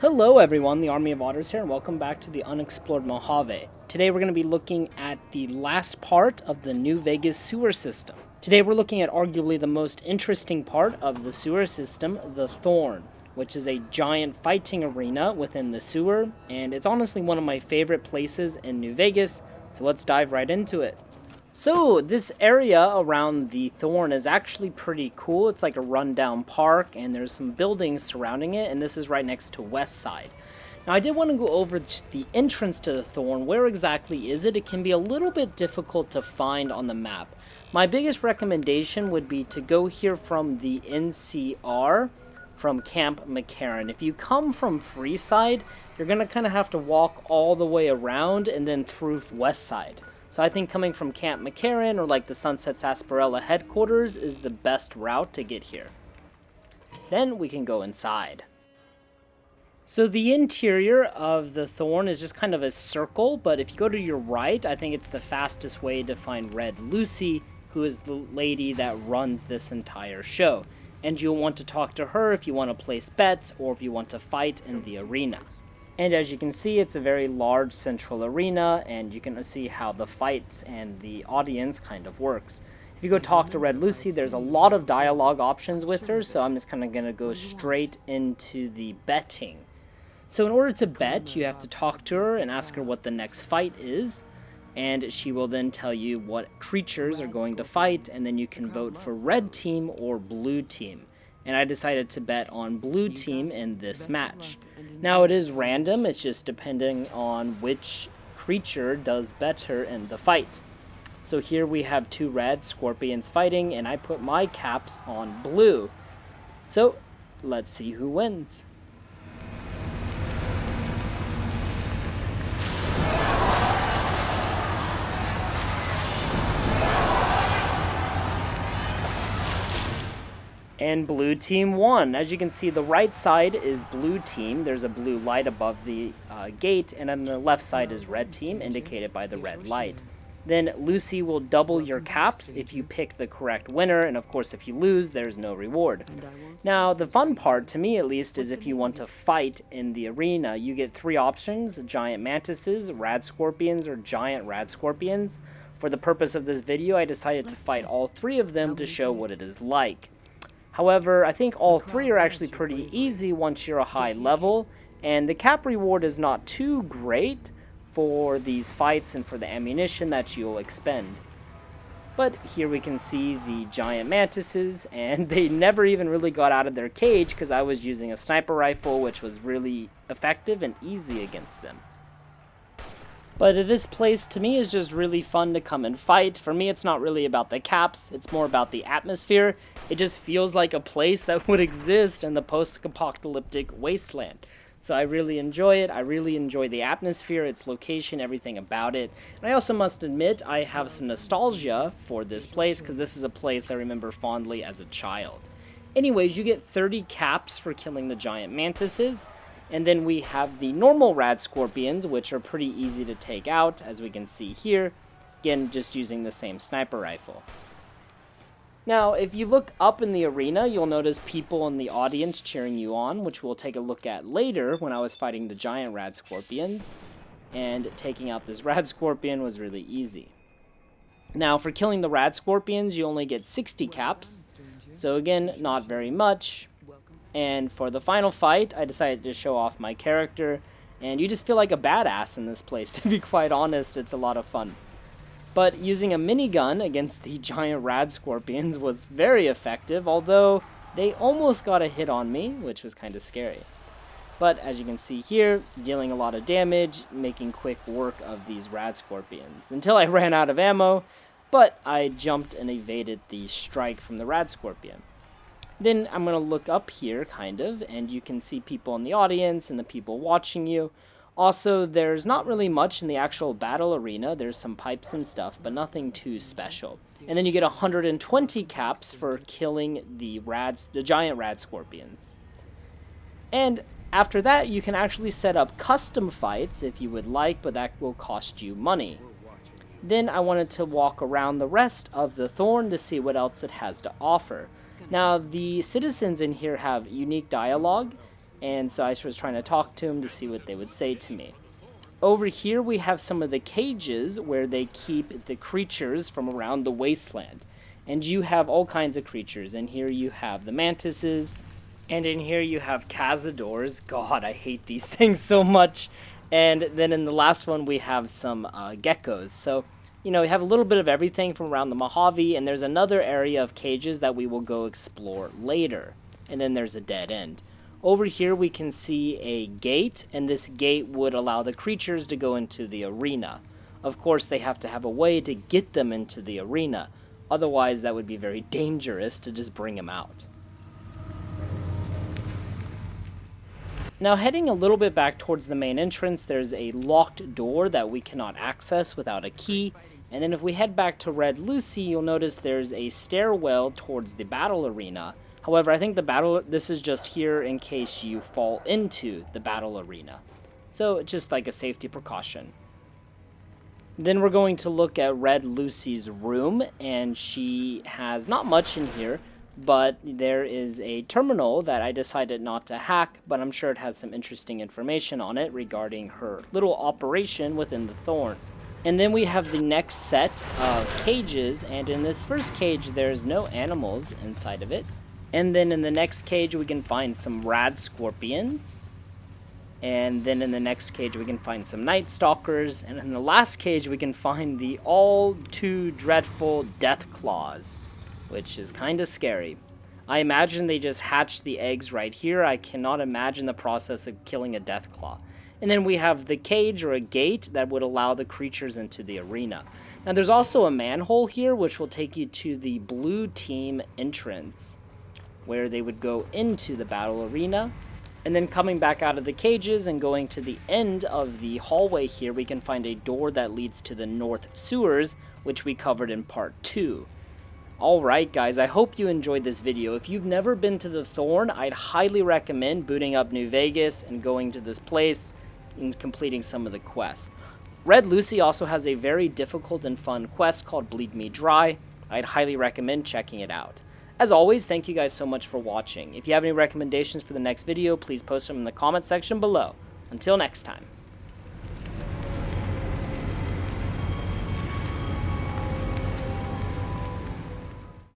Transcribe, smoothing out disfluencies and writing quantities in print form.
Hello everyone, the Army of Otters here, and welcome back to the Unexplored Mojave. Today we're going to be looking at the last part of the New Vegas sewer system. Today we're looking at arguably the most interesting part of the sewer system, the Thorn, which is a giant fighting arena within the sewer, and it's honestly one of my favorite places in New Vegas, so let's dive right into it. So this area around the Thorn is actually pretty cool. It's like a rundown park and there's some buildings surrounding it, and this is right next to West Side. Now I did want to go over the entrance to the Thorn. Where exactly is it? It can be a little bit difficult to find on the map. My biggest recommendation would be to go here from the NCR from Camp McCarran. If you come from Freeside, you're going to kind of have to walk all the way around and then through West Side. So I think coming from Camp McCarran or like the Sunset Sarsaparilla headquarters is the best route to get here. Then we can go inside. So the interior of the Thorn is just kind of a circle, but if you go to your right, I think it's the fastest way to find Red Lucy, who is the lady that runs this entire show. And you'll want to talk to her if you want to place bets or if you want to fight in the arena. And as you can see, it's a very large central arena, and you can see how the fights and the audience kind of works. If you go talk to Red Lucy, there's a lot of dialogue options with her, so I'm just kind of going to go straight into the betting. So in order to bet, you have to talk to her and ask her what the next fight is, and she will then tell you what creatures are going to fight, and then you can vote for red team or blue team. And I decided to bet on blue team in this match. Now it is random, it's just depending on which creature does better in the fight. So here we have two red scorpions fighting, and I put my caps on blue. So let's see who wins. And blue team won. As you can see, the right side is blue team. There's a blue light above the gate, and on the left side is red team, indicated by the red light. Then Lucy will double your caps if you pick the correct winner, and of course if you lose, there's no reward. Now, the fun part, to me at least, is if you want to fight in the arena, you get three options: giant mantises, rad scorpions, or giant rad scorpions. For the purpose of this video, I decided to fight all three of them to show what it is like. However, I think all three are actually pretty easy once you're a high level, and the cap reward is not too great for these fights and for the ammunition that you'll expend. But here we can see the giant mantises, and they never even really got out of their cage because I was using a sniper rifle, which was really effective and easy against them. But this place, to me, is just really fun to come and fight. For me, it's not really about the caps. It's more about the atmosphere. It just feels like a place that would exist in the post-apocalyptic wasteland. So I really enjoy it. I really enjoy the atmosphere, its location, everything about it. And I also must admit, I have some nostalgia for this place because this is a place I remember fondly as a child. Anyways, you get 30 caps for killing the giant mantises. And then we have the normal rad scorpions, which are pretty easy to take out, as we can see here. Again, just using the same sniper rifle. Now, if you look up in the arena, you'll notice people in the audience cheering you on, which we'll take a look at later when I was fighting the giant rad scorpions. And taking out this rad scorpion was really easy. Now, for killing the rad scorpions, you only get 60 caps. So again, not very much. And for the final fight, I decided to show off my character, and you just feel like a badass in this place, to be quite honest. It's a lot of fun. But using a minigun against the giant rad scorpions was very effective, although they almost got a hit on me, which was kind of scary. But as you can see here, dealing a lot of damage, making quick work of these rad scorpions, until I ran out of ammo, but I jumped and evaded the strike from the rad scorpion. Then I'm going to look up here, kind of, and you can see people in the audience and the people watching you. Also, there's not really much in the actual battle arena. There's some pipes and stuff, but nothing too special. And then you get 120 caps for killing the giant rad scorpions. And after that, you can actually set up custom fights if you would like, but that will cost you money. Then I wanted to walk around the rest of the Thorn to see what else it has to offer. Now, the citizens in here have unique dialogue, and so I was trying to talk to them to see what they would say to me. Over here we have some of the cages where they keep the creatures from around the wasteland. And you have all kinds of creatures. And here you have the mantises. And in here you have cazadors. God, I hate these things so much. And then in the last one we have some geckos. So, you know, we have a little bit of everything from around the Mojave. And there's another area of cages that we will go explore later. And then there's a dead end. Over here we can see a gate, and this gate would allow the creatures to go into the arena. Of course, they have to have a way to get them into the arena. Otherwise, that would be very dangerous to just bring them out. Now, heading a little bit back towards the main entrance, there's a locked door that we cannot access without a key. And then if we head back to Red Lucy, you'll notice there's a stairwell towards the battle arena. However, I think this is just here in case you fall into the battle arena. So, just like a safety precaution. Then we're going to look at Red Lucy's room, and she has not much in here, but there is a terminal that I decided not to hack, but I'm sure it has some interesting information on it regarding her little operation within the Thorn. And then we have the next set of cages, and in this first cage there's no animals inside of it. And then in the next cage we can find some rad scorpions. And then in the next cage we can find some night stalkers. And in the last cage we can find the all too dreadful death claws, which is kind of scary. I imagine they just hatched the eggs right here. I cannot imagine the process of killing a death claw. And then we have the cage or a gate that would allow the creatures into the arena. Now there's also a manhole here which will take you to the blue team entrance, where they would go into the battle arena. And then coming back out of the cages and going to the end of the hallway here, we can find a door that leads to the north sewers, which we covered in part 2. Alright guys, I hope you enjoyed this video. If you've never been to the Thorn, I'd highly recommend booting up New Vegas and going to this place and completing some of the quests. Red Lucy also has a very difficult and fun quest called Bleed Me Dry. I'd highly recommend checking it out. As always, thank you guys so much for watching. If you have any recommendations for the next video, please post them in the comment section below. Until next time.